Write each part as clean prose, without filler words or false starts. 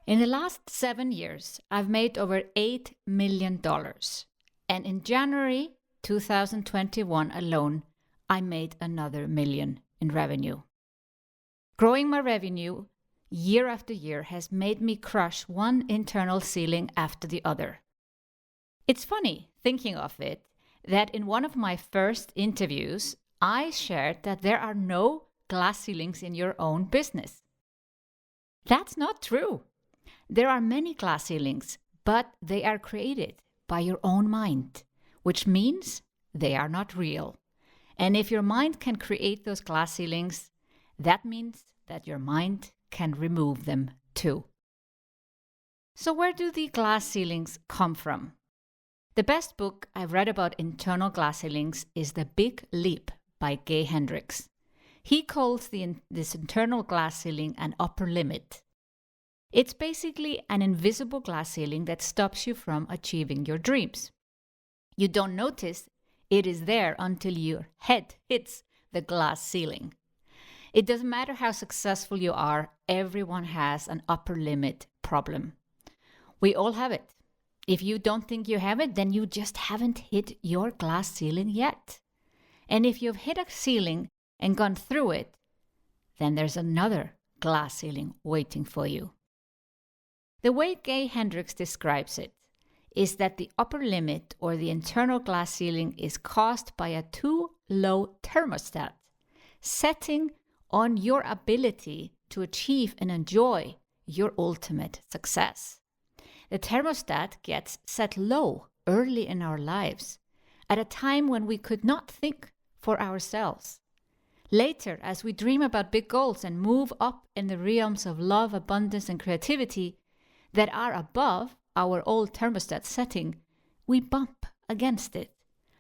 In the last 7 years, I've made over $8 million. And in January 2021 alone, I made another million in revenue. Growing my revenue year after year has made me crush one internal ceiling after the other. It's funny, thinking of it, that in one of my first interviews, I shared that there are no glass ceilings in your own business. That's not true. There are many glass ceilings, but they are created by your own mind, which means they are not real. And if your mind can create those glass ceilings, that means that your mind can remove them too. So where do the glass ceilings come from? The best book I've read about internal glass ceilings is The Big Leap by Gay Hendricks. He calls this internal glass ceiling an upper limit. It's basically an invisible glass ceiling that stops you from achieving your dreams. You don't notice it is there until your head hits the glass ceiling. It doesn't matter how successful you are, everyone has an upper limit problem. We all have it. If you don't think you have it, then you just haven't hit your glass ceiling yet. And if you've hit a ceiling and gone through it, then there's another glass ceiling waiting for you. The way Gay Hendricks describes it is that the upper limit or the internal glass ceiling is caused by a too low thermostat, setting on your ability to achieve and enjoy your ultimate success. The thermostat gets set low early in our lives, at a time when we could not think for ourselves. Later, as we dream about big goals and move up in the realms of love, abundance, and creativity that are above our old thermostat setting, we bump against it.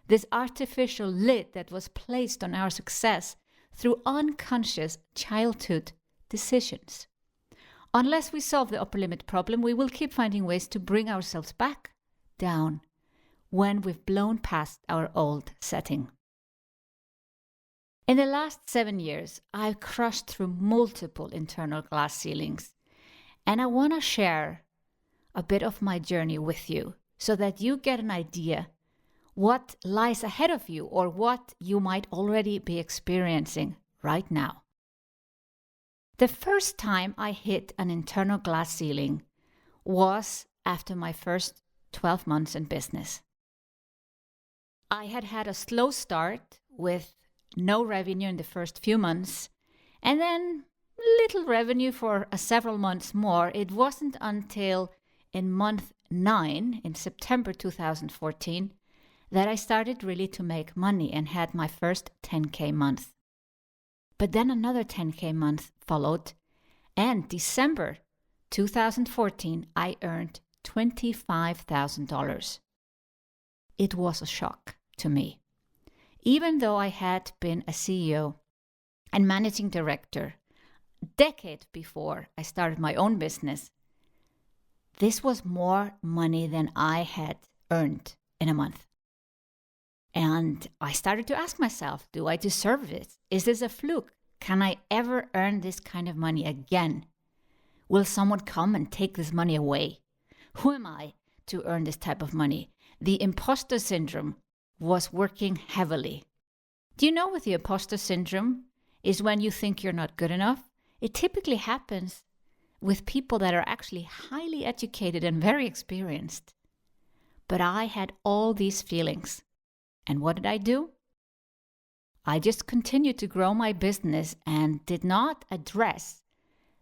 This artificial lid that was placed on our success through unconscious childhood decisions. Unless we solve the upper limit problem, we will keep finding ways to bring ourselves back down when we've blown past our old setting. In the last 7 years, I've crushed through multiple internal glass ceilings, and I want to share a bit of my journey with you so that you get an idea what lies ahead of you or what you might already be experiencing right now. The first time I hit an internal glass ceiling was after my first 12 months in business. I had had a slow start with no revenue in the first few months, and then little revenue for several months more. It wasn't until in month 9, in September 2014, that I started really to make money and had my first 10K month. But then another 10K month followed, and December 2014, I earned $25,000. It was a shock to me. Even though I had been a CEO and managing director a decade before I started my own business, this was more money than I had earned in a month. And I started to ask myself, do I deserve this? Is this a fluke? Can I ever earn this kind of money again? Will someone come and take this money away? Who am I to earn this type of money? The imposter syndrome was working heavily. Do you know what the imposter syndrome is? When you think you're not good enough? It typically happens with people that are actually highly educated and very experienced. But I had all these feelings. And what did I do? I just continued to grow my business and did not address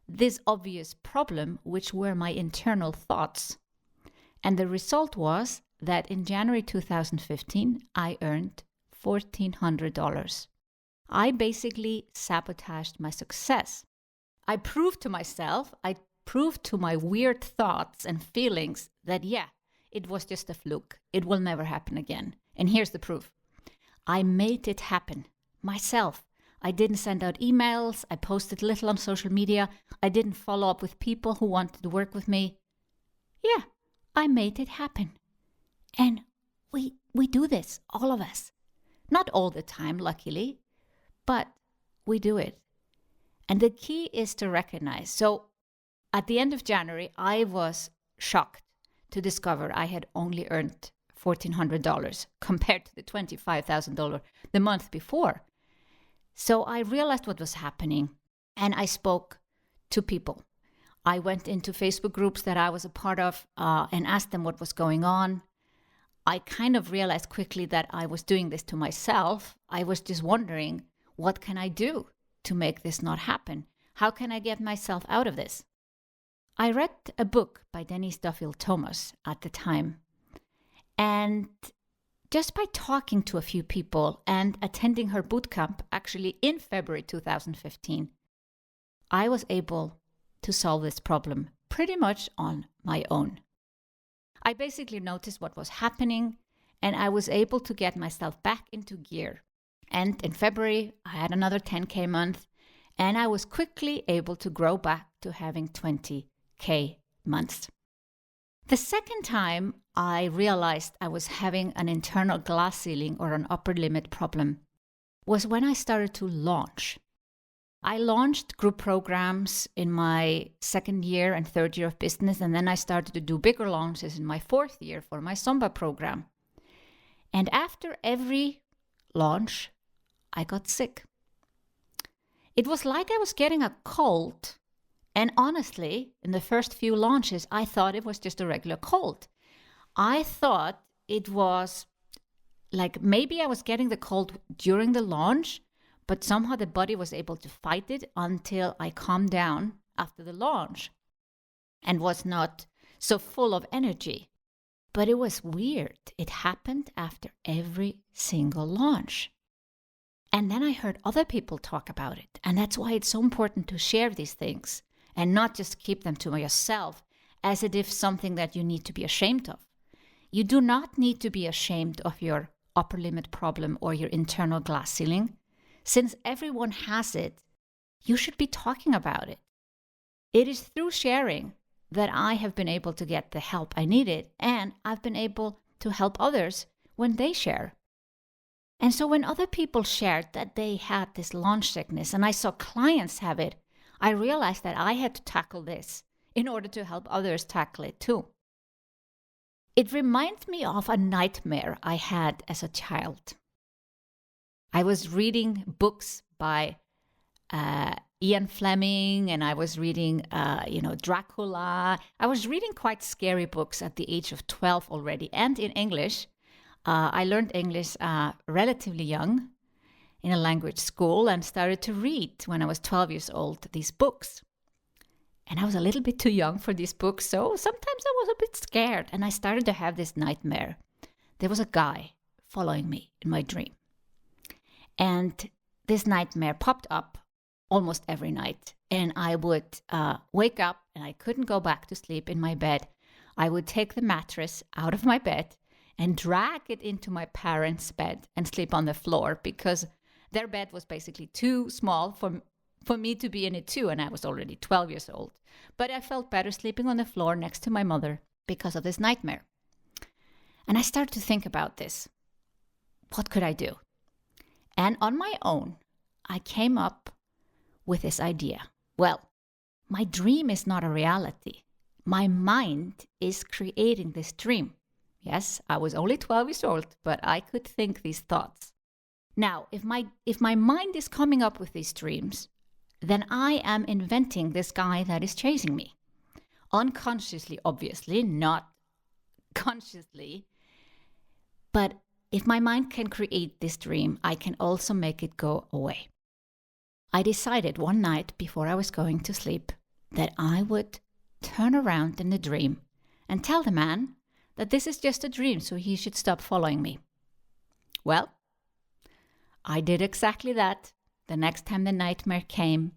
this obvious problem, which were my internal thoughts. And the result was that in January 2015, I earned $1,400. I basically sabotaged my success. I proved to myself, I proved to my weird thoughts and feelings that, yeah, it was just a fluke. It will never happen again. And here's the proof. I made it happen myself. I didn't send out emails. I posted little on social media. I didn't follow up with people who wanted to work with me. Yeah, I made it happen. And we do this, all of us. Not all the time, luckily, but we do it. And the key is to recognize. So at the end of January, I was shocked to discover I had only earned $1,400 compared to the $25,000 the month before. So I realized what was happening, and I spoke to people. I went into Facebook groups that I was a part of and asked them what was going on. I kind of realized quickly that I was doing this to myself. I was just wondering, what can I do to make this not happen? How can I get myself out of this? I read a book by Denise Duffield Thomas at the time. And just by talking to a few people and attending her bootcamp, actually in February 2015, I was able to solve this problem pretty much on my own. I basically noticed what was happening, and I was able to get myself back into gear. And in February, I had another 10K month, and I was quickly able to grow back to having 20K months. The second time I realized I was having an internal glass ceiling or an upper limit problem was when I started to launch. I launched group programs in my second year and third year of business, and then I started to do bigger launches in my fourth year for my Zumba program. And after every launch, I got sick. It was like I was getting a cold, and honestly, in the first few launches, I thought it was just a regular cold. I thought it was like maybe I was getting the cold during the launch, but somehow the body was able to fight it until I calmed down after the launch and was not so full of energy. But it was weird. It happened after every single launch. And then I heard other people talk about it. And that's why it's so important to share these things and not just keep them to yourself as if something that you need to be ashamed of. You do not need to be ashamed of your upper limit problem or your internal glass ceiling. Since everyone has it, you should be talking about it. It is through sharing that I have been able to get the help I needed, and I've been able to help others when they share. And so when other people shared that they had this launch sickness and I saw clients have it, I realized that I had to tackle this in order to help others tackle it too. It reminds me of a nightmare I had as a child. I was reading books by Ian Fleming, and I was reading, Dracula. I was reading quite scary books at the age of 12 already, and in English. I learned English relatively young in a language school and started to read when I was 12 years old, these books. And I was a little bit too young for these books, so sometimes I was a bit scared, and I started to have this nightmare. There was a guy following me in my dream. And this nightmare popped up almost every night. And I would wake up and I couldn't go back to sleep in my bed. I would take the mattress out of my bed and drag it into my parents' bed and sleep on the floor because their bed was basically too small for me to be in it too. And I was already 12 years old. But I felt better sleeping on the floor next to my mother because of this nightmare. And I started to think about this. What could I do? And on my own, I came up with this idea. Well, my dream is not a reality. My mind is creating this dream. Yes, I was only 12 years old, but I could think these thoughts. Now, if my mind is coming up with these dreams, then I am inventing this guy that is chasing me. Unconsciously, obviously, not consciously, but if my mind can create this dream, I can also make it go away. I decided one night before I was going to sleep that I would turn around in the dream and tell the man that this is just a dream, so he should stop following me. Well, I did exactly that. The next time the nightmare came,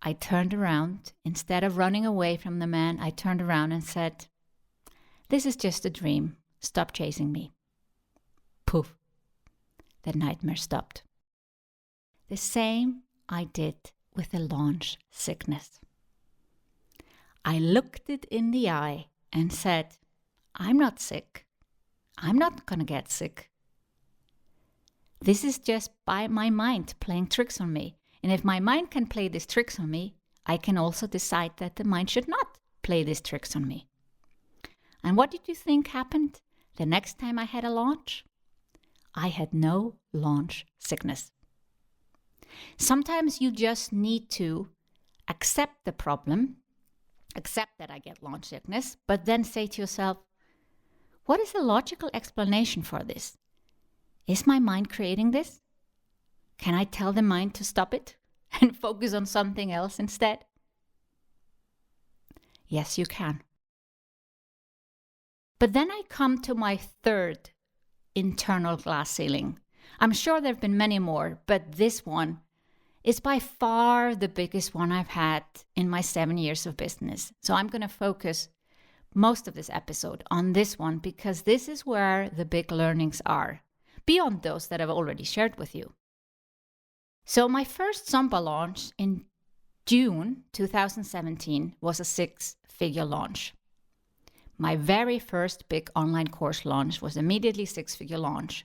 I turned around. Instead of running away from the man, I turned around and said, "This is just a dream. Stop chasing me." Poof, the nightmare stopped. The same I did with the launch sickness. I looked it in the eye and said, "I'm not sick. I'm not going to get sick. This is just by my mind playing tricks on me. And if my mind can play these tricks on me, I can also decide that the mind should not play these tricks on me. And what did you think happened the next time I had a launch? I had no launch sickness. Sometimes you just need to accept the problem, accept that I get launch sickness, but then say to yourself, what is the logical explanation for this? Is my mind creating this? Can I tell the mind to stop it and focus on something else instead? Yes, you can. But then I come to my third internal glass ceiling. I'm sure there have been many more, but this one is by far the biggest one I've had in my 7 years of business. So I'm going to focus most of this episode on this one because this is where the big learnings are, beyond those that I've already shared with you. So my first Zomba launch in June 2017 was a 6-figure launch. My very first big online course launch was immediately 6-figure launch.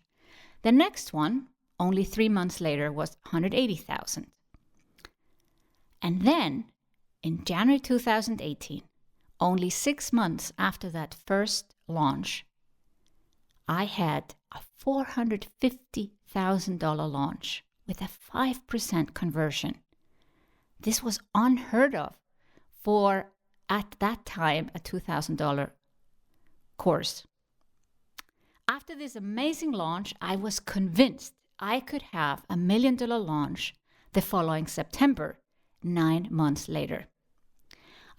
The next one, only 3 months later, was 180,000. And then in January 2018, only 6 months after that first launch, I had a $450,000 launch with a 5% conversion. This was unheard of for, at that time, a $2,000 course. After this amazing launch, I was convinced I could have a $1 million launch the following September, 9 months later.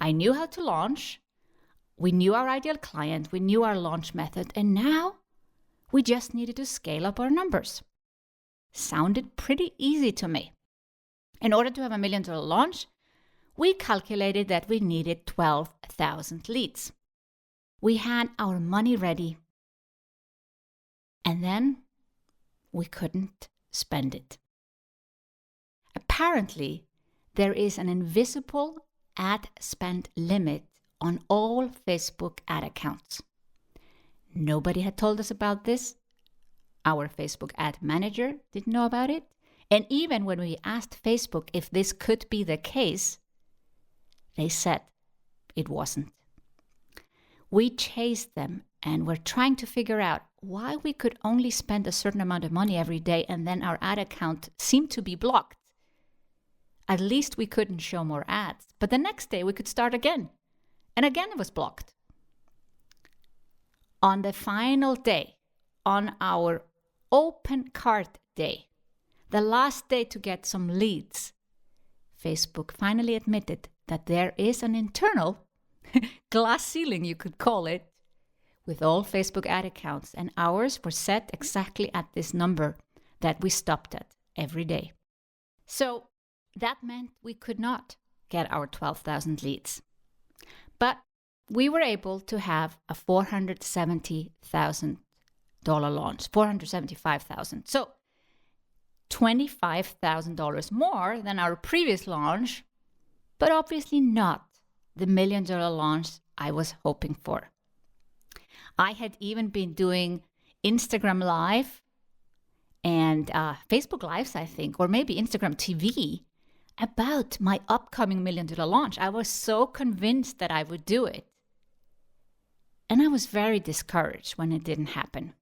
I knew how to launch. We knew our ideal client. We knew our launch method. And now we just needed to scale up our numbers. Sounded pretty easy to me. In order to have a $1 million launch, we calculated that we needed 12,000 leads. We had our money ready. And then we couldn't spend it. Apparently, there is an invisible ad spend limit on all Facebook ad accounts. Nobody had told us about this. Our Facebook ad manager didn't know about it. And even when we asked Facebook if this could be the case, they said it wasn't. We chased them and were trying to figure out why we could only spend a certain amount of money every day and then our ad account seemed to be blocked. At least we couldn't show more ads. But the next day we could start again. And again it was blocked. On the final day, on our open cart day, the last day to get some leads, Facebook finally admitted that there is an internal glass ceiling, you could call it, with all Facebook ad accounts, and ours were set exactly at this number that we stopped at every day. So that meant we could not get our 12,000 leads. But we were able to have a $470,000 launch, $475,000. So $25,000 more than our previous launch, but obviously not the $1 million launch I was hoping for. I had even been doing Instagram Live and Facebook Lives, I think, or maybe Instagram TV about my upcoming $1 million launch. I was so convinced that I would do it. And I was very discouraged when it didn't happen.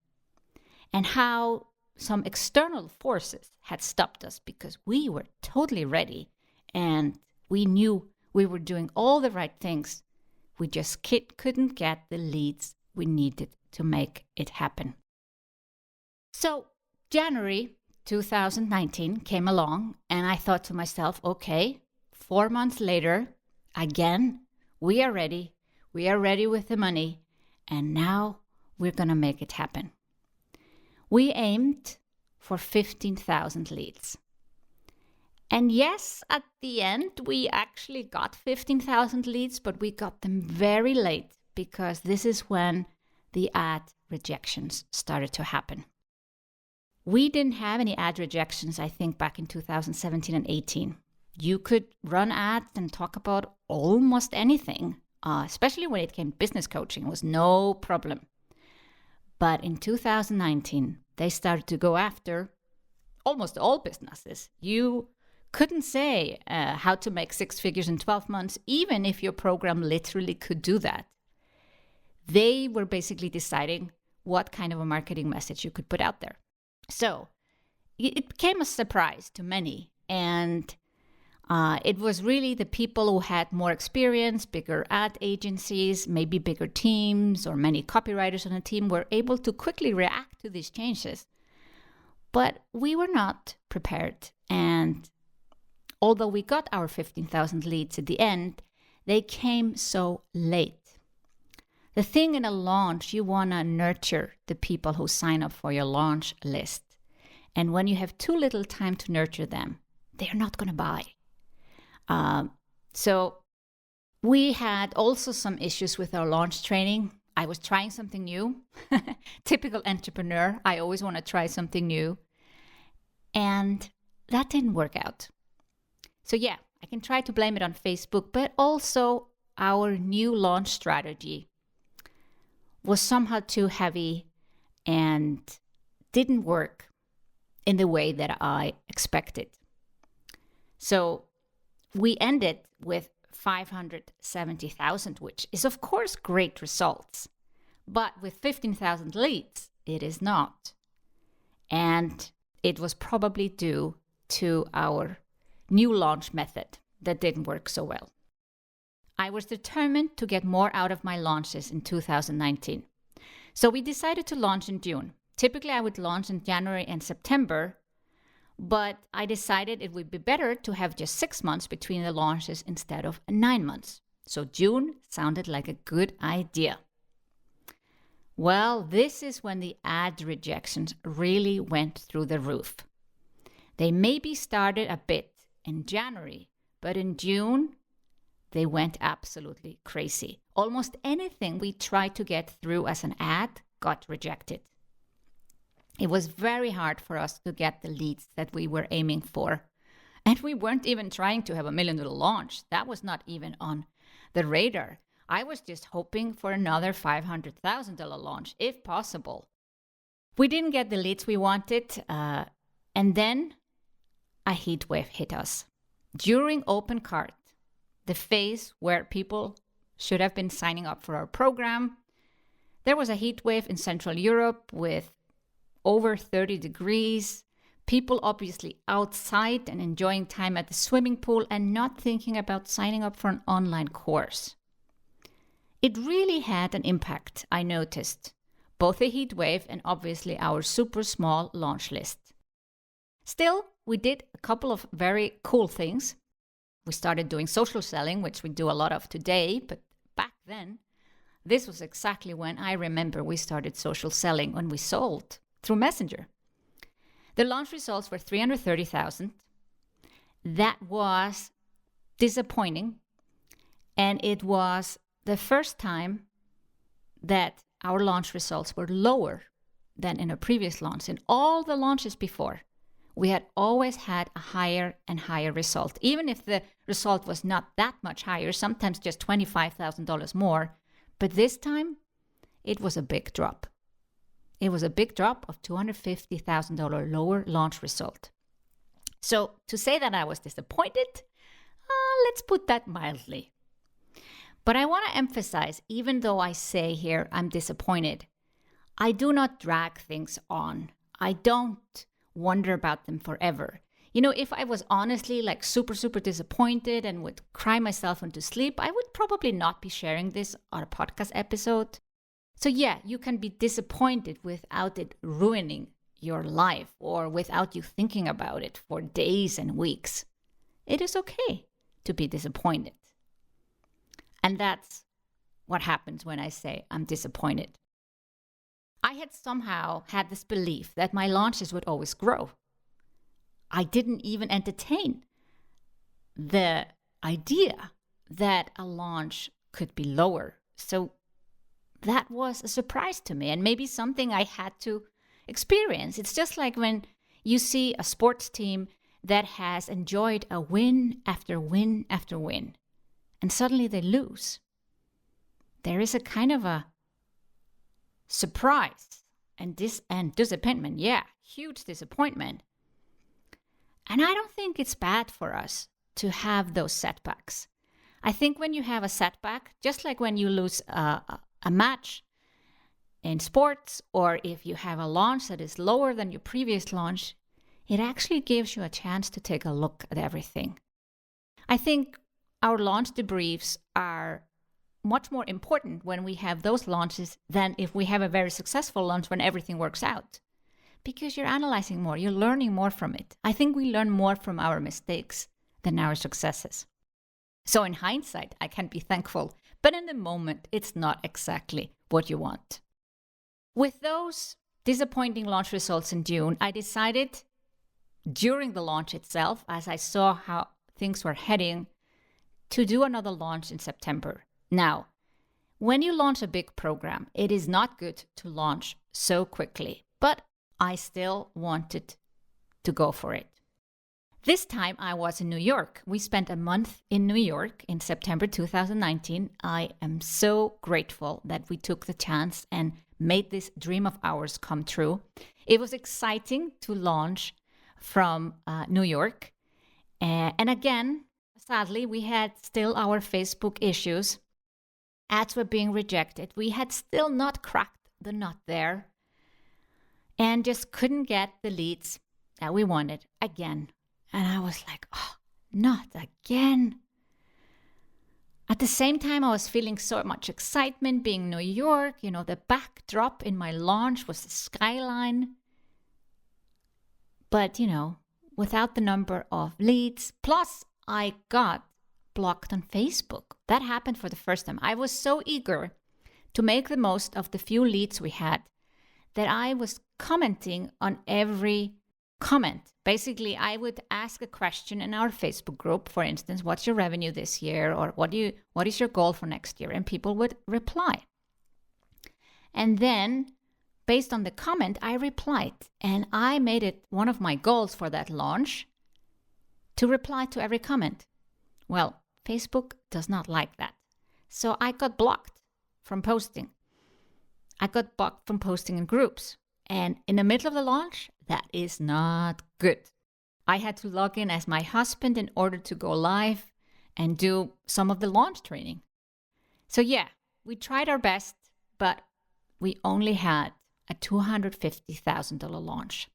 And how some external forces had stopped us because we were totally ready and we knew we were doing all the right things. We just couldn't get the leads we needed to make it happen. So January 2019 came along and I thought to myself, okay, 4 months later, again, we are ready. We are ready with the money and now we're going to make it happen. We aimed for 15,000 leads. And yes, at the end, we actually got 15,000 leads, but we got them very late because this is when the ad rejections started to happen. We didn't have any ad rejections, I think, back in 2017 and 18. You could run ads and talk about almost anything, especially when it came to business coaching. It was no problem. But in 2019, they started to go after almost all businesses. You couldn't say how to make 6 figures in 12 months, even if your program literally could do that. They were basically deciding what kind of a marketing message you could put out there. So it became a surprise to many. And it was really the people who had more experience, bigger ad agencies, maybe bigger teams, or many copywriters on a team were able to quickly react to these changes. But we were not prepared. And although we got our 15,000 leads at the end, they came so late. The thing in a launch, you want to nurture the people who sign up for your launch list. And when you have too little time to nurture them, they're not going to buy. So we had also some issues with our launch training. I was trying something new. Typical entrepreneur, I always want to try something new. And that didn't work out. So yeah, I can try to blame it on Facebook, but also our new launch strategy was somehow too heavy and didn't work in the way that I expected. So we ended with 570,000, which is of course great results, but with 15,000 leads, it is not. And it was probably due to our new launch method that didn't work so well. I was determined to get more out of my launches in 2019. So we decided to launch in June. Typically, I would launch in January and September, but I decided it would be better to have just 6 months between the launches instead of 9 months. So June sounded like a good idea. Well, this is when the ad rejections really went through the roof. They maybe started a bit in January, but in June, they went absolutely crazy. Almost anything we tried to get through as an ad got rejected. It was very hard for us to get the leads that we were aiming for. And we weren't even trying to have $1 million launch. That was not even on the radar. I was just hoping for another $500,000 launch, if possible. We didn't get the leads we wanted. And then a heat wave hit us. During Open Cart, the phase where people should have been signing up for our program, there was a heat wave in Central Europe with over 30 degrees, people obviously outside and enjoying time at the swimming pool and not thinking about signing up for an online course. It really had an impact, I noticed, both the heat wave and obviously our super small launch list. Still, we did a couple of very cool things. We started doing social selling, which we do a lot of today, but back then, this was exactly when I remember we started social selling, when we sold through Messenger. The launch results were 330,000. That was disappointing, and it was the first time that our launch results were lower than in a previous launch. In all the launches before, we had always had a higher and higher result. Even if the result was not that much higher, sometimes just $25,000 more. But this time, it was a big drop. It was a big drop of $250,000 lower launch result. So to say that I was disappointed, let's put that mildly. But I want to emphasize, even though I say here I'm disappointed, I do not drag things on. I don't wonder about them forever. You know, if I was honestly like super disappointed and would cry myself into sleep, I would probably not be sharing this on a podcast episode. So yeah, you can be disappointed without it ruining your life or without you thinking about it for days and weeks. It is okay to be disappointed. And that's what happens when I say I'm disappointed. I had somehow had this belief that my launches would always grow. I didn't even entertain the idea that a launch could be lower. So that was a surprise to me and maybe something I had to experience. It's just like when you see a sports team that has enjoyed a win after win after win, and suddenly they lose. There is a kind of a surprise and disappointment. Yeah, huge disappointment. And I don't think it's bad for us to have those setbacks. I think when you have a setback, just like when you lose a match in sports, or if you have a launch that is lower than your previous launch, it actually gives you a chance to take a look at everything. I think our launch debriefs are much more important when we have those launches than if we have a very successful launch when everything works out. Because you're analyzing more, you're learning more from it. I think we learn more from our mistakes than our successes. So in hindsight, I can be thankful, but in the moment, it's not exactly what you want. With those disappointing launch results in June, I decided during the launch itself, as I saw how things were heading, to do another launch in September. Now, when you launch a big program, it is not good to launch so quickly, but I still wanted to go for it. This time I was in New York. We spent a month in New York in September 2019. I am so grateful that we took the chance and made this dream of ours come true. It was exciting to launch from New York. And again, sadly, we had still our Facebook issues. Ads were being rejected. We had still not cracked the nut there and just couldn't get the leads that we wanted again. And I was like, oh, not again. At the same time, I was feeling so much excitement being in New York. You know, the backdrop in my launch was the skyline. But, you know, without the number of leads, plus I got blocked on Facebook. That happened for the first time. I was so eager to make the most of the few leads we had that I was commenting on every comment. Basically, I would ask a question in our Facebook group, for instance, what's your revenue this year? Or what is your goal for next year? And people would reply. And then, based on the comment, I replied. And I made it one of my goals for that launch to reply to every comment. Well, Facebook does not like that. So I got blocked from posting. I got blocked from posting in groups. And in the middle of the launch, that is not good. I had to log in as my husband in order to go live and do some of the launch training. So yeah, we tried our best, but we only had a $250,000 launch.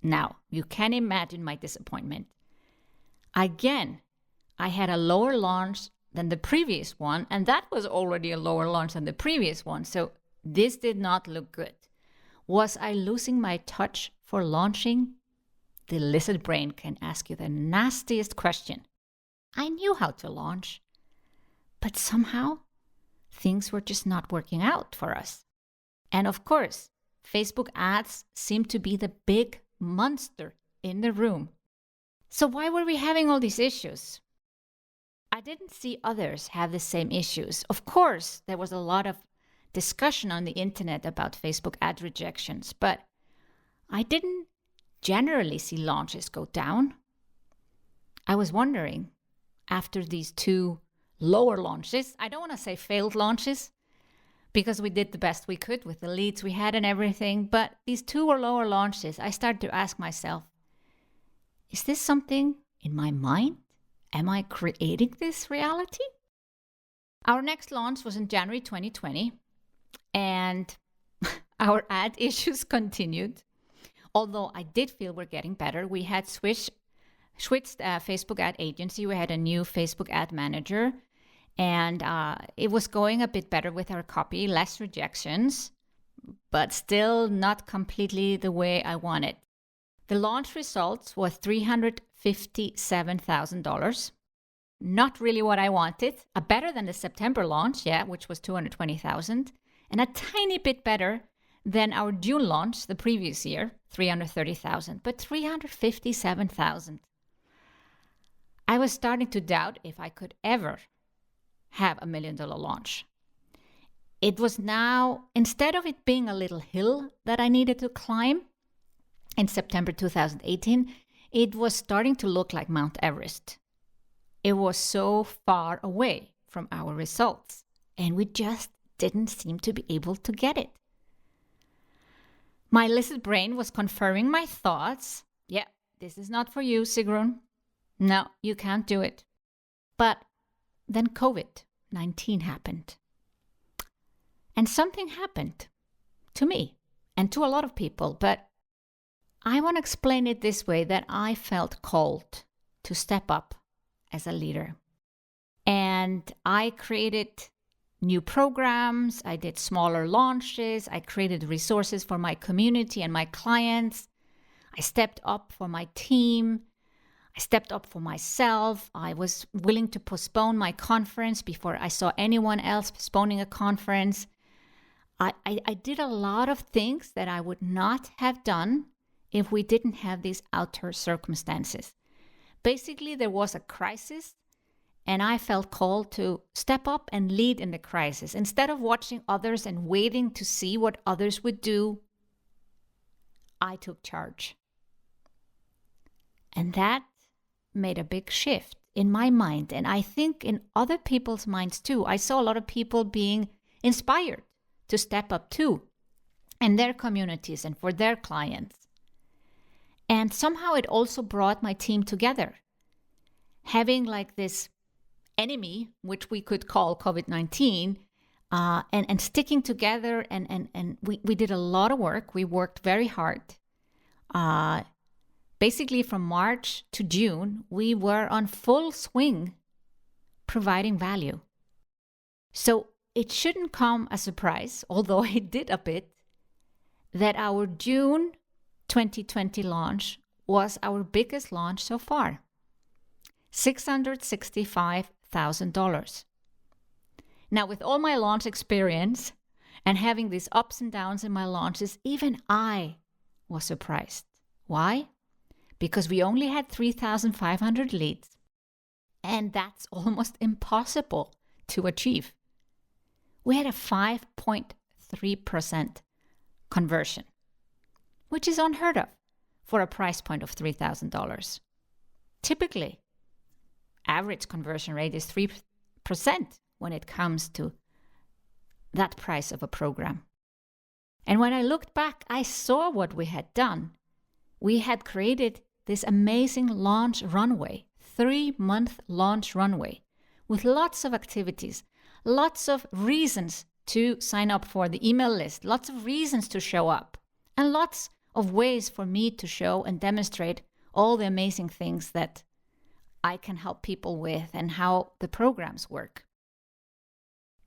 Now, you can imagine my disappointment. Again, I had a lower launch than the previous one, and that was already a lower launch than the previous one. So this did not look good. Was I losing my touch for launching? The lizard brain can ask you the nastiest question. I knew how to launch, but somehow things were just not working out for us. And of course, Facebook ads seemed to be the big monster in the room. So why were we having all these issues? I didn't see others have the same issues. Of course, there was a lot of discussion on the internet about Facebook ad rejections, but I didn't generally see launches go down. I was wondering, after these two lower launches, I don't want to say failed launches, because we did the best we could with the leads we had and everything, but these two or lower launches, I started to ask myself, is this something in my mind? Am I creating this reality? Our next launch was in January 2020, and our ad issues continued. Although I did feel we're getting better. We had switched Facebook ad agency. We had a new Facebook ad manager, and it was going a bit better with our copy, less rejections, but still not completely the way I wanted. The launch results was $357,000. Not really what I wanted. Better than the September launch, which was $220,000, and a tiny bit better than our June launch the previous year, $330,000, but $357,000. I was starting to doubt if I could ever have $1 million launch. It was now, instead of it being a little hill that I needed to climb in September 2018, it was starting to look like Mount Everest. It was so far away from our results, and we just didn't seem to be able to get it. My lizard brain was confirming my thoughts. Yeah, this is not for you, Sigrun. No, you can't do it. But then COVID-19 happened. And something happened to me and to a lot of people. But I want to explain it this way, that I felt called to step up as a leader. And I created new programs. I did smaller launches. I created resources for my community and my clients. I stepped up for my team. I stepped up for myself. I was willing to postpone my conference before I saw anyone else postponing a conference. I did a lot of things that I would not have done if we didn't have these outer circumstances. Basically, there was a crisis, and I felt called to step up and lead in the crisis. Instead of watching others and waiting to see what others would do, I took charge. And that made a big shift in my mind, and I think in other people's minds too. I saw a lot of people being inspired to step up too in their communities and for their clients. And somehow it also brought my team together. Having like this enemy, which we could call COVID-19, and sticking together, and we did a lot of work. We worked very hard. Basically from March to June, we were on full swing providing value. So it shouldn't come as a surprise, although it did a bit, that our June 2020 launch was our biggest launch so far. $665,000. Now, with all my launch experience and having these ups and downs in my launches, even I was surprised. Why? Because we only had 3,500 leads, and that's almost impossible to achieve. We had a 5.3% conversion, which is unheard of for a price point of $3,000. Typically, average conversion rate is 3% when it comes to that price of a program. And when I looked back, I saw what we had done. We had created this amazing launch runway, 3-month launch runway, with lots of activities, lots of reasons to sign up for the email list, lots of reasons to show up, and lots of ways for me to show and demonstrate all the amazing things that I can help people with and how the programs work.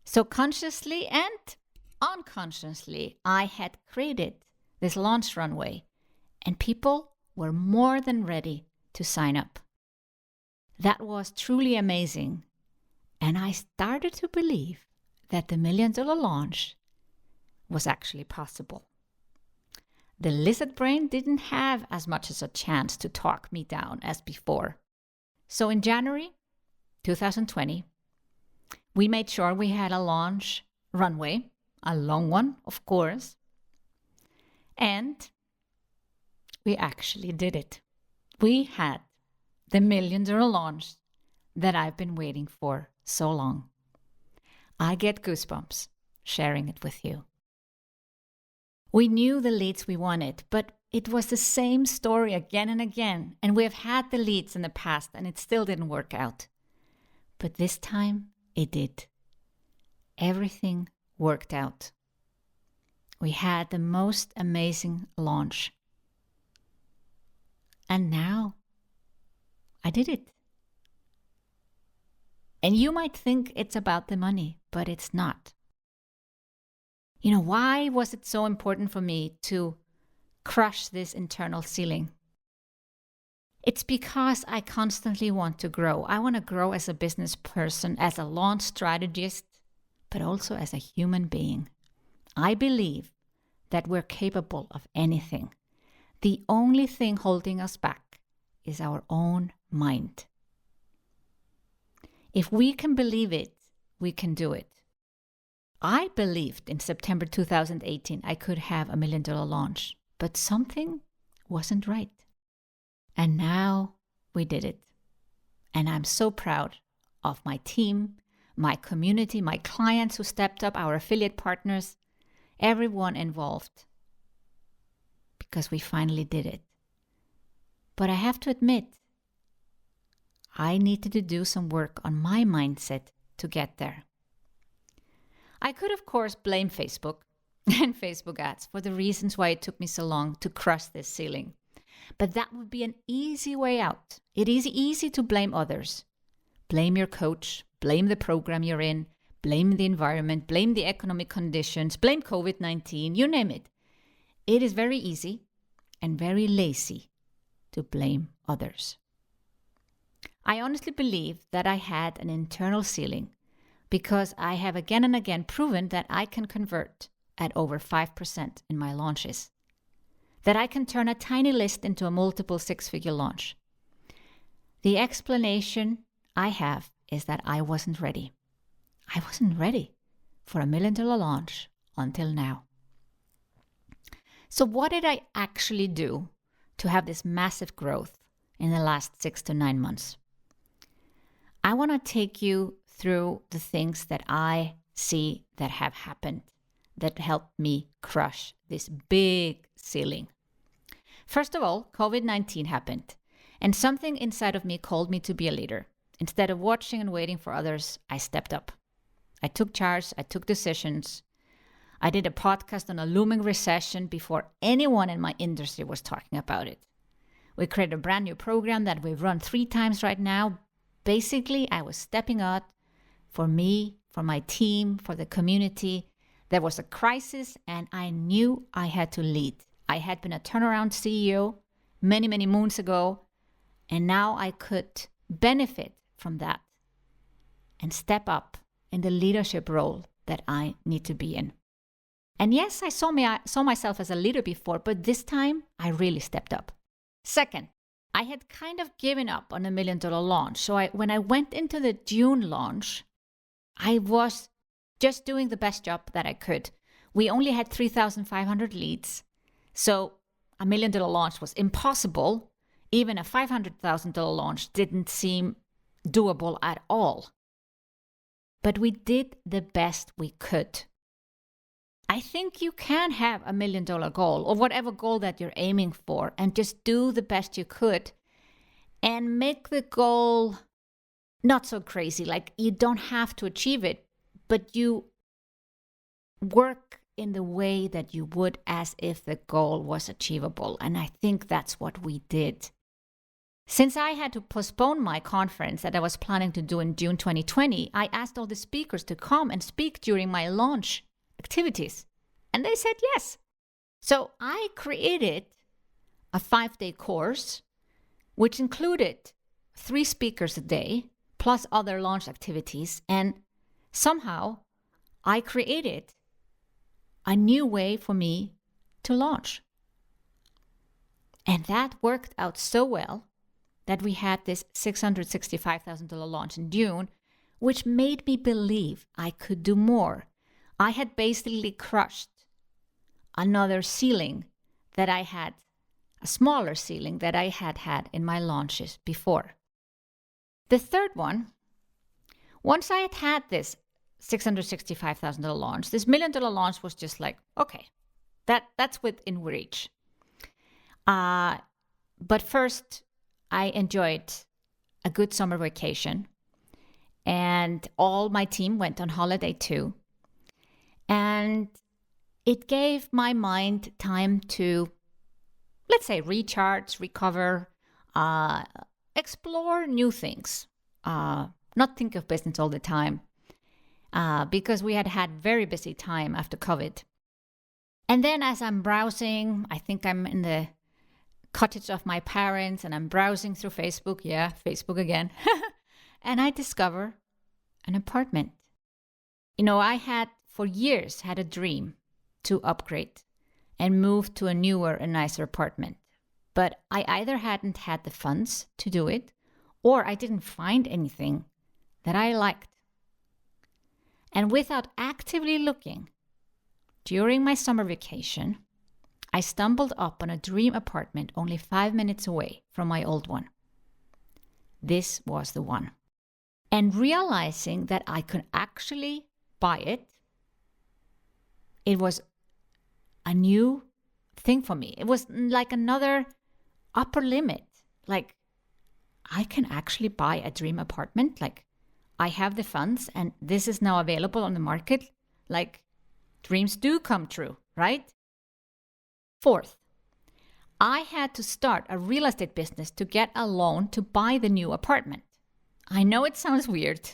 So consciously and unconsciously, I had created this launch runway, and people were more than ready to sign up. That was truly amazing, and I started to believe that the $1 million launch was actually possible. The lizard brain didn't have as much as a chance to talk me down as before. So in January 2020, we made sure we had a launch runway, a long one, of course, and we actually did it. We had the $1 million launch that I've been waiting for so long. I get goosebumps sharing it with you. We knew the leads we wanted, but it was the same story again and again, and we have had the leads in the past and it still didn't work out. But this time it did. Everything worked out. We had the most amazing launch. And now I did it. And you might think it's about the money, but it's not. You know, why was it so important for me to crush this internal ceiling? It's because I constantly want to grow. I want to grow as a business person, as a launch strategist, but also as a human being. I believe that we're capable of anything. The only thing holding us back is our own mind. If we can believe it, we can do it. I believed in September 2018 I could have a $1 million launch, but something wasn't right. And now we did it. And I'm so proud of my team, my community, my clients who stepped up, our affiliate partners, everyone involved. Because we finally did it. But I have to admit, I needed to do some work on my mindset to get there. I could, of course, blame Facebook and Facebook ads for the reasons why it took me so long to cross this ceiling. But that would be an easy way out. It is easy to blame others. Blame your coach, blame the program you're in, blame the environment, blame the economic conditions, blame COVID-19, you name it. It is very easy and very lazy to blame others. I honestly believe that I had an internal ceiling because I have again and again proven that I can convert at over 5% in my launches, that I can turn a tiny list into a multiple six-figure launch. The explanation I have is that I wasn't ready. I wasn't ready for $1 million launch until now. So what did I actually do to have this massive growth in the last 6 to 9 months? I want to take you through the things that I see that have happened that helped me crush this big ceiling. First of all, COVID-19 happened, and something inside of me called me to be a leader. Instead of watching and waiting for others, I stepped up. I took charge, I took decisions. I did a podcast on a looming recession before anyone in my industry was talking about it. We created a brand new program that we've run 3 times right now. Basically, I was stepping up for me, for my team, for the community. There was a crisis and I knew I had to lead. I had been a turnaround CEO many, many moons ago, and now I could benefit from that and step up in the leadership role that I need to be in. And yes, I saw myself as a leader before, but this time I really stepped up. Second, I had kind of given up on $1 million launch. So when I went into the June launch, I was just doing the best job that I could. We only had 3,500 leads. So $1 million launch was impossible. Even a $500,000 launch didn't seem doable at all. But we did the best we could. I think you can have $1 million goal or whatever goal that you're aiming for and just do the best you could and make the goal not so crazy. Like you don't have to achieve it, but you work in the way that you would as if the goal was achievable. And I think that's what we did. Since I had to postpone my conference that I was planning to do in June 2020, I asked all the speakers to come and speak during my launch activities. And they said yes. So I created a 5-day course, which included 3 speakers a day, plus other launch activities. And somehow I created a new way for me to launch. And that worked out so well that we had this $665,000 launch in June, which made me believe I could do more. I had basically crushed another ceiling that I had, a smaller ceiling that I had had in my launches before. The third one, once I had had this $665,000 launch, this $1 million launch was just like, okay, that's within reach. But first, I enjoyed a good summer vacation, and all my team went on holiday too. And it gave my mind time to, let's say, recharge, recover, explore new things, not think of business all the time, because we had very busy time after COVID. And then as I'm browsing, I think I'm in the cottage of my parents and I'm browsing through Facebook. Yeah, Facebook again. And I discover an apartment. You know, I had for years had a dream to upgrade and move to a newer and nicer apartment. But I either hadn't had the funds to do it or I didn't find anything that I liked. And without actively looking, during my summer vacation, I stumbled up on a dream apartment only 5 minutes away from my old one. This was the one. And realizing that I could actually buy it, it was a new thing for me. It was like another upper limit like, I can actually buy a dream apartment. Like, I have the funds and this is now available on the market. Like, dreams do come true, right? Fourth, I had to start a real estate business to get a loan to buy the new apartment. I know it sounds weird,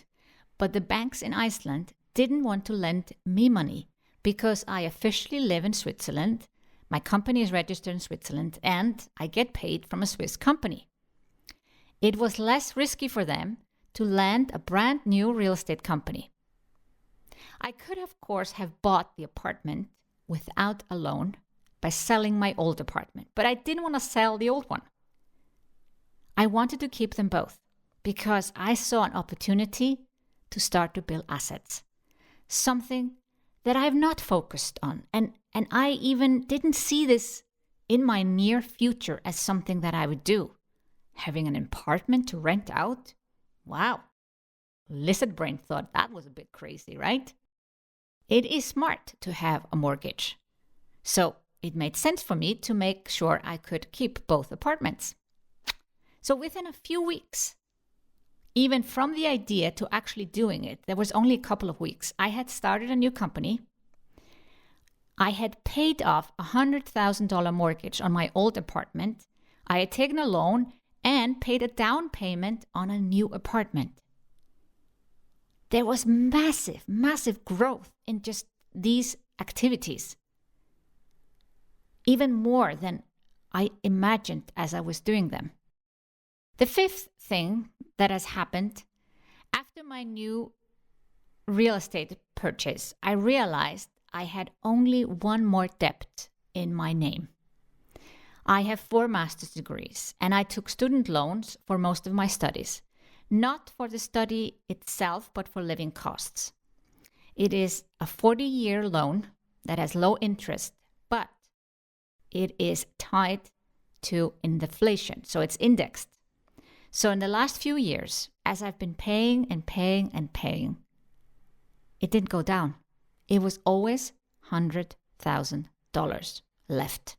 but the banks in Iceland didn't want to lend me money because I officially live in Switzerland, my company is registered in Switzerland, and I get paid from a Swiss company. It was less risky for them to lend a brand new real estate company. I could, of course, have bought the apartment without a loan by selling my old apartment, but I didn't want to sell the old one. I wanted to keep them both because I saw an opportunity to start to build assets, something that I've not focused on. And I even didn't see this in my near future as something that I would do. Having an apartment to rent out? Wow. Lizard brain thought that was a bit crazy, right? It is smart to have a mortgage. So it made sense for me to make sure I could keep both apartments. So within a few weeks, even from the idea to actually doing it, there was only a couple of weeks, I had started a new company. I had paid off a $100,000 mortgage on my old apartment. I had taken a loan and paid a down payment on a new apartment. There was massive, massive growth in just these activities. Even more than I imagined as I was doing them. The fifth thing that has happened, after my new real estate purchase, I realized I had only one more debt in my name. I have 4 master's degrees and I took student loans for most of my studies, not for the study itself, but for living costs. It is a 40-year loan that has low interest, but it is tied to inflation, so it's indexed. So in the last few years, as I've been paying and paying and paying, it didn't go down. It was always $100,000 left.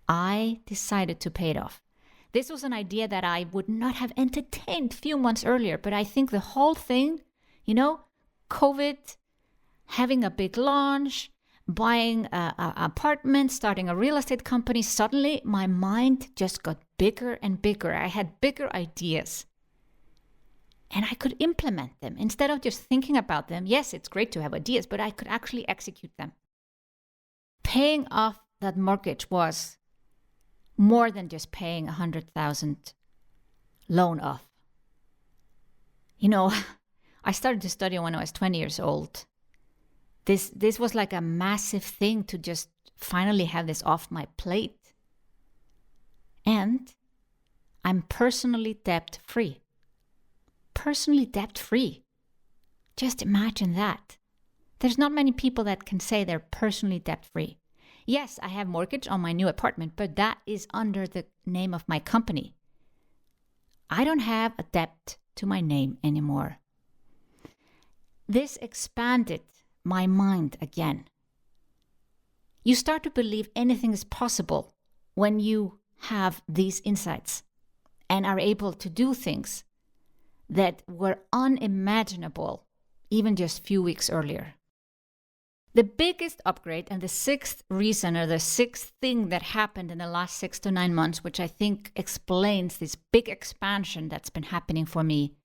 I decided to pay it off. This was an idea that I would not have entertained a few months earlier, but I think the whole thing, COVID, having a big launch, buying an apartment, starting a real estate company, suddenly my mind just got bigger and bigger. I had bigger ideas. And I could implement them instead of just thinking about them. Yes, it's great to have ideas, but I could actually execute them. Paying off that mortgage was more than just paying $100,000 loan off. I started to study when I was 20 years old. This was like a massive thing to just finally have this off my plate. And I'm personally debt-free. Personally debt-free. Just imagine that. There's not many people that can say they're personally debt-free. Yes, I have mortgage on my new apartment, but that is under the name of my company. I don't have a debt to my name anymore. This expanded my mind again. You start to believe anything is possible when you have these insights and are able to do things that were unimaginable even just a few weeks earlier. The biggest upgrade and the sixth reason or the sixth thing that happened in the last 6 to 9 months, which I think explains this big expansion that's been happening for me,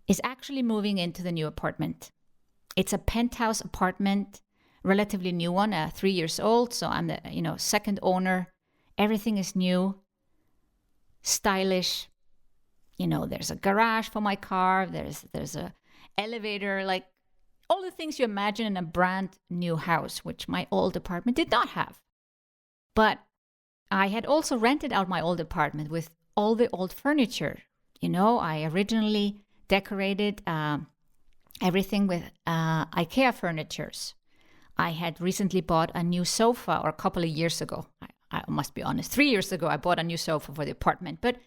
is actually moving into the new apartment. It's a penthouse apartment, relatively new one, 3 years old. So I'm the second owner. Everything is new, stylish. There's a garage for my car. There's a elevator, like all the things you imagine in a brand new house, which my old apartment did not have. But I had also rented out my old apartment with all the old furniture. I originally decorated everything with IKEA furnitures. I had recently bought a new sofa, or a couple of years ago. I must be honest, 3 years ago, I bought a new sofa for the apartment. But,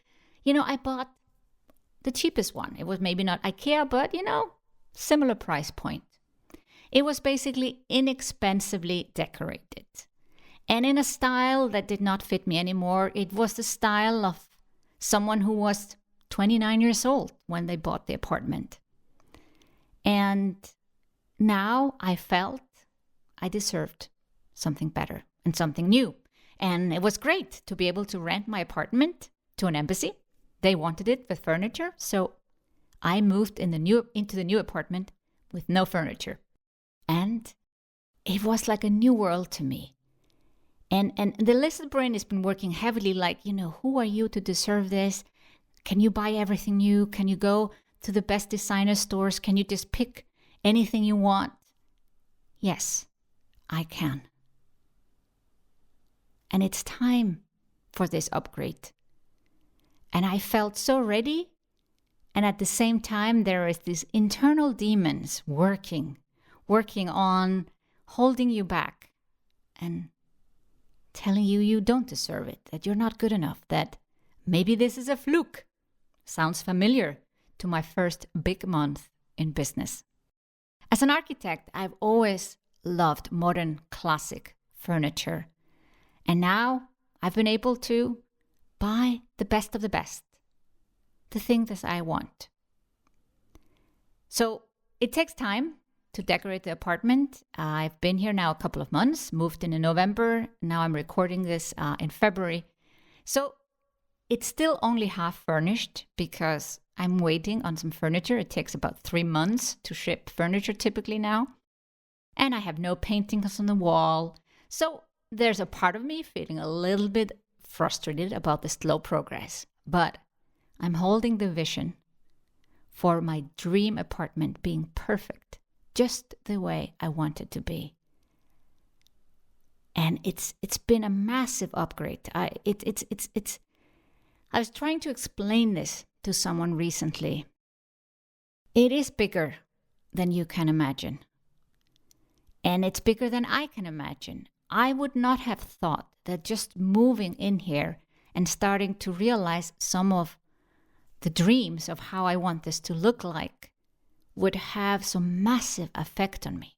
I bought the cheapest one. It was maybe not IKEA, but, similar price point. It was basically inexpensively decorated. and in a style that did not fit me anymore. It was the style of someone who was 29 years old when they bought the apartment. And now I felt I deserved something better and something new. And it was great to be able to rent my apartment to an embassy. They wanted it with furniture, so I moved into the new apartment with no furniture. And it was like a new world to me. And the little brain has been working heavily like, who are you to deserve this? Can you buy everything new? Can you go to the best designer stores? Can you just pick anything you want? Yes, I can. And it's time for this upgrade. And I felt so ready. And at the same time, there is these internal demons working on holding you back and telling you don't deserve it, that you're not good enough, that maybe this is a fluke. Sounds familiar to my first big month in business. As an architect, I've always loved modern classic furniture. And now I've been able to buy the best of the best, the thing that I want. So it takes time to decorate the apartment. I've been here now a couple of months, moved in November. Now I'm recording this in February. So it's still only half furnished because I'm waiting on some furniture. It takes about 3 months to ship furniture typically now. And I have no paintings on the wall. So there's a part of me feeling a little bit frustrated about the slow progress. But I'm holding the vision for my dream apartment being perfect, just the way I want it to be. And it's been a massive upgrade. I was trying to explain this to someone recently. It is bigger than you can imagine. And it's bigger than I can imagine. I would not have thought that just moving in here and starting to realize some of the dreams of how I want this to look like would have some massive effect on me.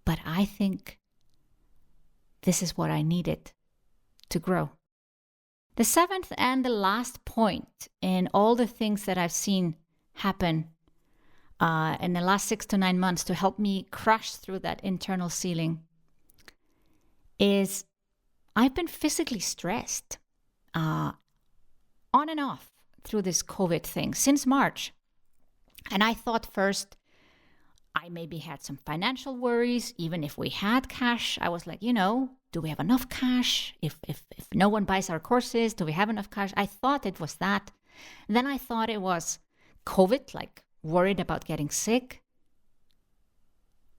But I think this is what I needed to grow. The seventh and the last point in all the things that I've seen happen in the last 6 to 9 months to help me crush through that internal ceiling is I've been physically stressed on and off through this COVID thing since March. And I thought first I maybe had some financial worries. Even if we had cash, I was like, do we have enough cash? If no one buys our courses, do we have enough cash? I thought it was that. And then I thought it was COVID, like worried about getting sick.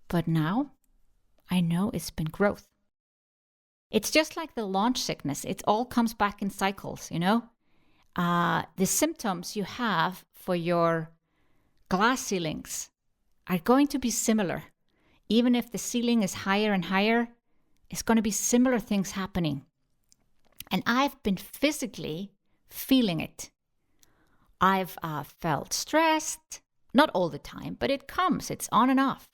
But now I know it's been growth. It's just like the launch sickness. It all comes back in cycles, The symptoms you have for your glass ceilings are going to be similar. Even if the ceiling is higher and higher, it's going to be similar things happening. And I've been physically feeling it. I've felt stressed, not all the time, but it comes, it's on and off.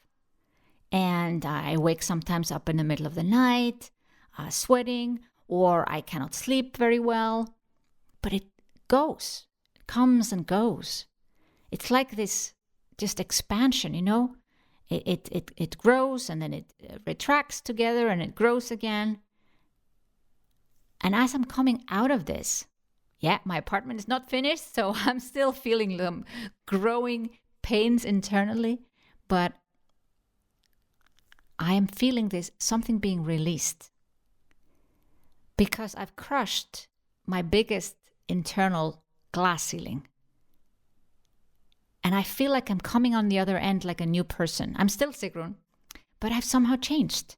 And I wake sometimes up in the middle of the night, sweating, or I cannot sleep very well. But it goes, it comes and goes. It's like this just expansion, It grows and then it retracts together and it grows again. And as I'm coming out of this, my apartment is not finished, so I'm still feeling them growing pains internally, but I am feeling this something being released because I've crushed my biggest internal glass ceiling. And I feel like I'm coming on the other end like a new person. I'm still Sigrun, but I've somehow changed.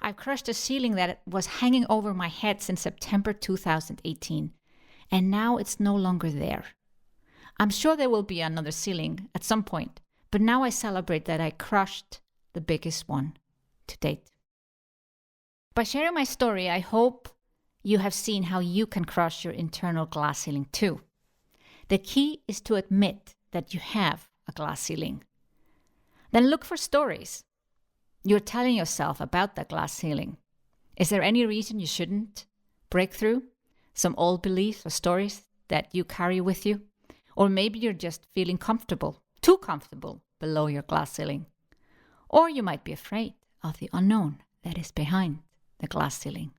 I've crushed a ceiling that was hanging over my head since September 2018, and now it's no longer there. I'm sure there will be another ceiling at some point, but now I celebrate that I crushed the biggest one to date. By sharing my story, I hope you have seen how you can crush your internal glass ceiling too. The key is to admit that you have a glass ceiling. Then look for stories. you're telling yourself about that glass ceiling. Is there any reason you shouldn't break through? Some old beliefs or stories that you carry with you? Or maybe you're just feeling comfortable, too comfortable below your glass ceiling. Or you might be afraid of the unknown that is behind the glass ceiling.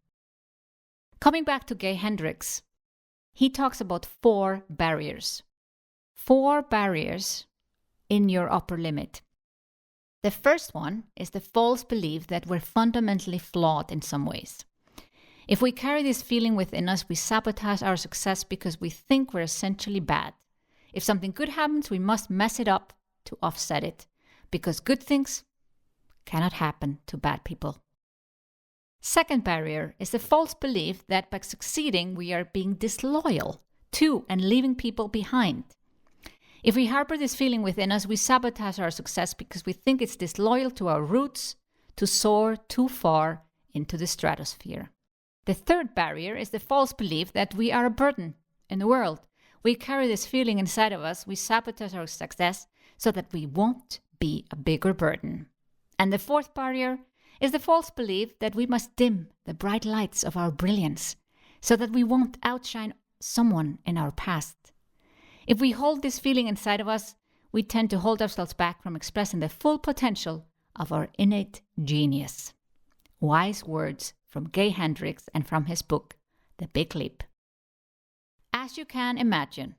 Coming back to Gay Hendricks, he talks about 4 barriers. 4 barriers in your upper limit. The first one is the false belief that we're fundamentally flawed in some ways. If we carry this feeling within us, we sabotage our success because we think we're essentially bad. If something good happens, we must mess it up to offset it, because good things cannot happen to bad people. Second barrier is the false belief that by succeeding, we are being disloyal to and leaving people behind. If we harbor this feeling within us, we sabotage our success because we think it's disloyal to our roots to soar too far into the stratosphere. The third barrier is the false belief that we are a burden in the world. We carry this feeling inside of us, we sabotage our success so that we won't be a bigger burden. And the fourth barrier is the false belief that we must dim the bright lights of our brilliance so that we won't outshine someone in our past. If we hold this feeling inside of us, we tend to hold ourselves back from expressing the full potential of our innate genius. Wise words from Gay Hendricks and from his book, The Big Leap. As you can imagine,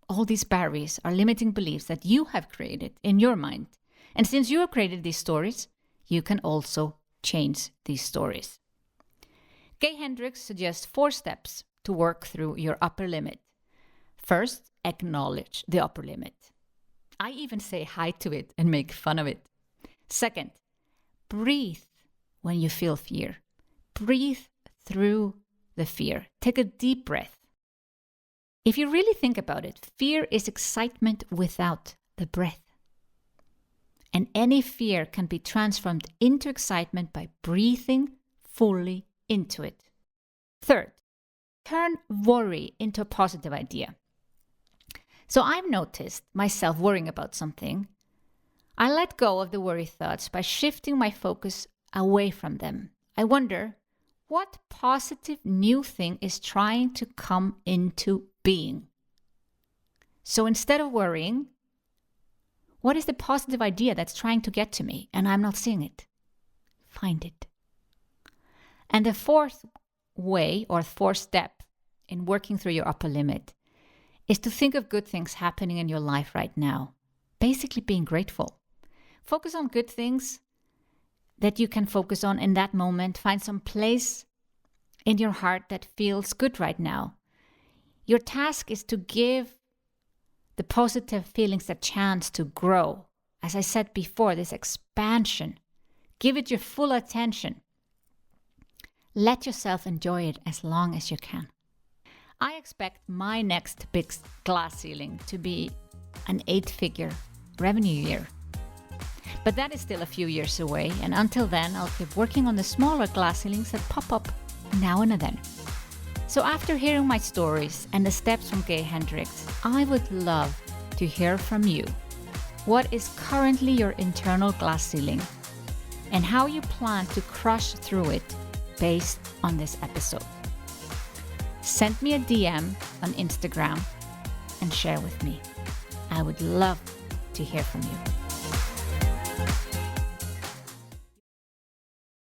all these barriers are limiting beliefs that you have created in your mind. And since you have created these stories, you can also change these stories. Gay Hendricks suggests 4 steps to work through your upper limit. First, acknowledge the upper limit. I even say hi to it and make fun of it. Second, breathe when you feel fear. Breathe through the fear. Take a deep breath. If you really think about it, fear is excitement without the breath. And any fear can be transformed into excitement by breathing fully into it. Third, turn worry into a positive idea. So I've noticed myself worrying about something. I let go of the worry thoughts by shifting my focus away from them. I wonder, what positive new thing is trying to come into being? So instead of worrying, what is the positive idea that's trying to get to me and I'm not seeing it? Find it. And the fourth way or fourth step in working through your upper limit is to think of good things happening in your life right now. Basically being grateful. Focus on good things that you can focus on in that moment. Find some place in your heart that feels good right now. Your task is to give the positive feelings a chance to grow. As I said before, this expansion. Give it your full attention. Let yourself enjoy it as long as you can. I expect my next big glass ceiling to be an 8-figure revenue year. But that is still a few years away, and until then, I'll keep working on the smaller glass ceilings that pop up now and then. So after hearing my stories and the steps from Gay Hendricks, I would love to hear from you. What is currently your internal glass ceiling, and how you plan to crush through it based on this episode? Send me a DM on Instagram and share with me. I would love to hear from you.